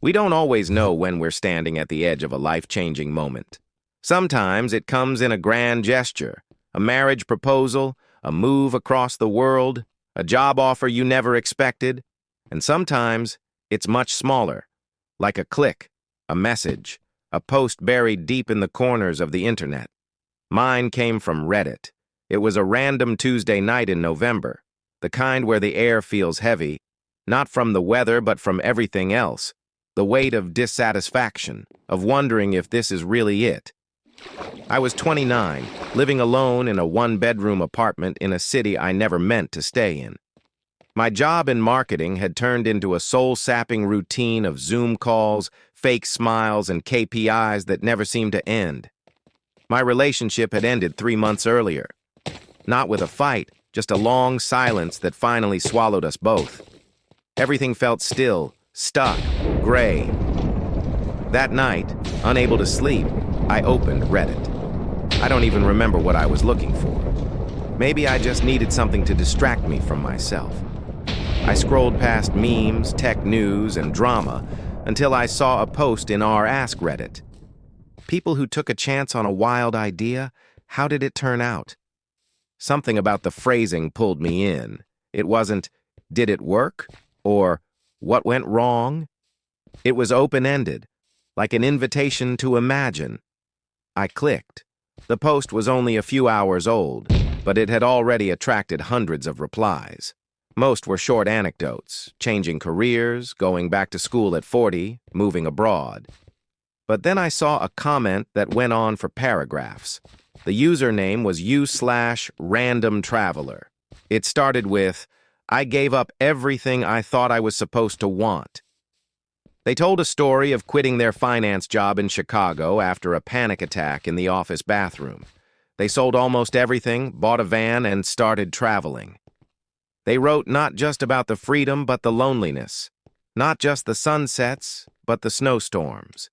We don't always know when we're standing at the edge of a life-changing moment. Sometimes it comes in a grand gesture, a marriage proposal, a move across the world, a job offer you never expected, and sometimes it's much smaller, like a click, a message, a post buried deep in the corners of the internet. Mine came from Reddit. It was a random Tuesday night in November, the kind where the air feels heavy, not from the weather but from everything else, the weight of dissatisfaction, of wondering if this is really it. I was 29, living alone in a one-bedroom apartment in a city I never meant to stay in. My job in marketing had turned into a soul-sapping routine of Zoom calls, fake smiles, and KPIs that never seemed to end. My relationship had ended 3 months earlier. Not with a fight, just a long silence that finally swallowed us both. Everything felt still, stuck, gray. That night, unable to sleep, I opened Reddit. I don't even remember what I was looking for. Maybe I just needed something to distract me from myself. I scrolled past memes, tech news, and drama until I saw a post in our Ask Reddit. People who took a chance on a wild idea, how did it turn out? Something about the phrasing pulled me in. It wasn't, "Did it work?" or "What went wrong?" It was open-ended, like an invitation to imagine. I clicked. The post was only a few hours old, but it had already attracted hundreds of replies. Most were short anecdotes, changing careers, going back to school at 40, moving abroad. But then I saw a comment that went on for paragraphs. The username was u/RandomTraveler. It started with, "I gave up everything I thought I was supposed to want." They told a story of quitting their finance job in Chicago after a panic attack in the office bathroom. They sold almost everything, bought a van, and started traveling. They wrote not just about the freedom but the loneliness, not just the sunsets but the snowstorms.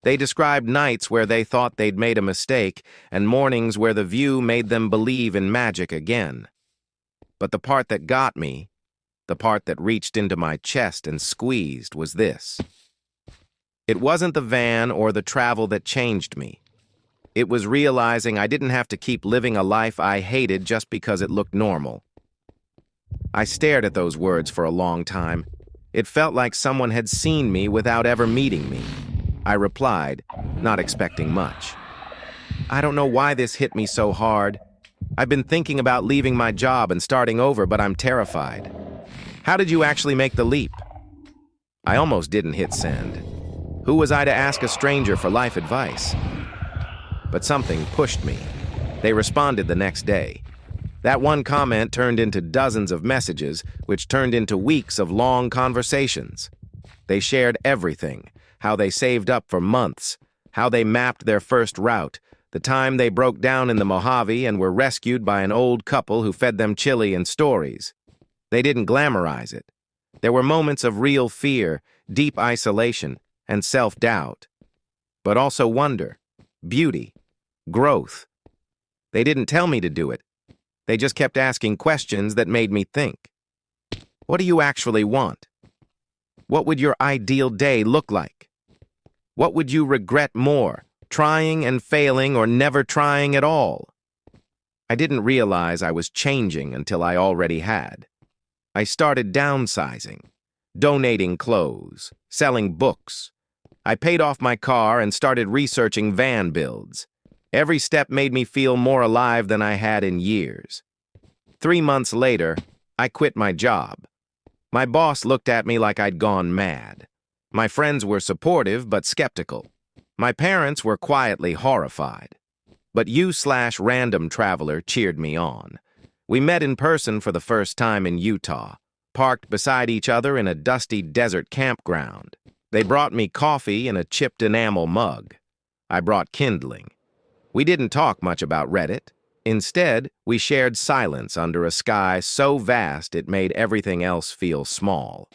They described nights where they thought they'd made a mistake and mornings where the view made them believe in magic again. But the part that got me, the part that reached into my chest and squeezed, was this. It wasn't the van or the travel that changed me. It was realizing I didn't have to keep living a life I hated just because it looked normal. I stared at those words for a long time. It felt like someone had seen me without ever meeting me. I replied, not expecting much. "I don't know why this hit me so hard. I've been thinking about leaving my job and starting over, but I'm terrified. How did you actually make the leap?" I almost didn't hit send. Who was I to ask a stranger for life advice? But something pushed me. They responded the next day. That one comment turned into dozens of messages, which turned into weeks of long conversations. They shared everything, how they saved up for months, how they mapped their first route, the time they broke down in the Mojave and were rescued by an old couple who fed them chili and stories. They didn't glamorize it. There were moments of real fear, deep isolation, and self-doubt. But also wonder, beauty, growth. They didn't tell me to do it. They just kept asking questions that made me think. What do you actually want? What would your ideal day look like? What would you regret more, trying and failing or never trying at all? I didn't realize I was changing until I already had. I started downsizing, donating clothes, selling books. I paid off my car and started researching van builds. Every step made me feel more alive than I had in years. 3 months later, I quit my job. My boss looked at me like I'd gone mad. My friends were supportive but skeptical. My parents were quietly horrified. But u/RandomTraveler cheered me on. We met in person for the first time in Utah, parked beside each other in a dusty desert campground. They brought me coffee in a chipped enamel mug. I brought kindling. We didn't talk much about Reddit. Instead, we shared silence under a sky so vast it made everything else feel small.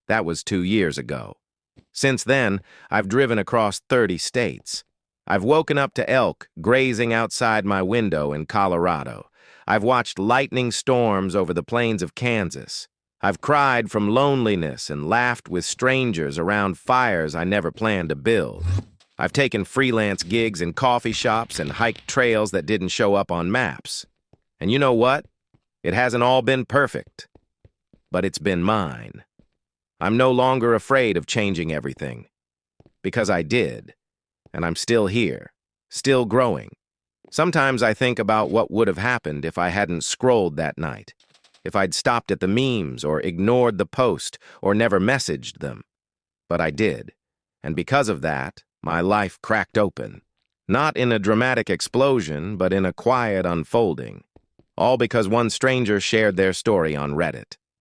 That was 2 years ago. Since then, I've driven across 30 states. I've woken up to elk grazing outside my window in Colorado. I've watched lightning storms over the plains of Kansas. I've cried from loneliness and laughed with strangers around fires I never planned to build. I've taken freelance gigs in coffee shops and hiked trails that didn't show up on maps. And you know what? It hasn't all been perfect, but it's been mine. I'm no longer afraid of changing everything, because I did, and I'm still here, still growing. Sometimes I think about what would have happened if I hadn't scrolled that night, if I'd stopped at the memes or ignored the post or never messaged them. But I did, and because of that, my life cracked open. Not in a dramatic explosion, but in a quiet unfolding. All because one stranger shared their story on Reddit.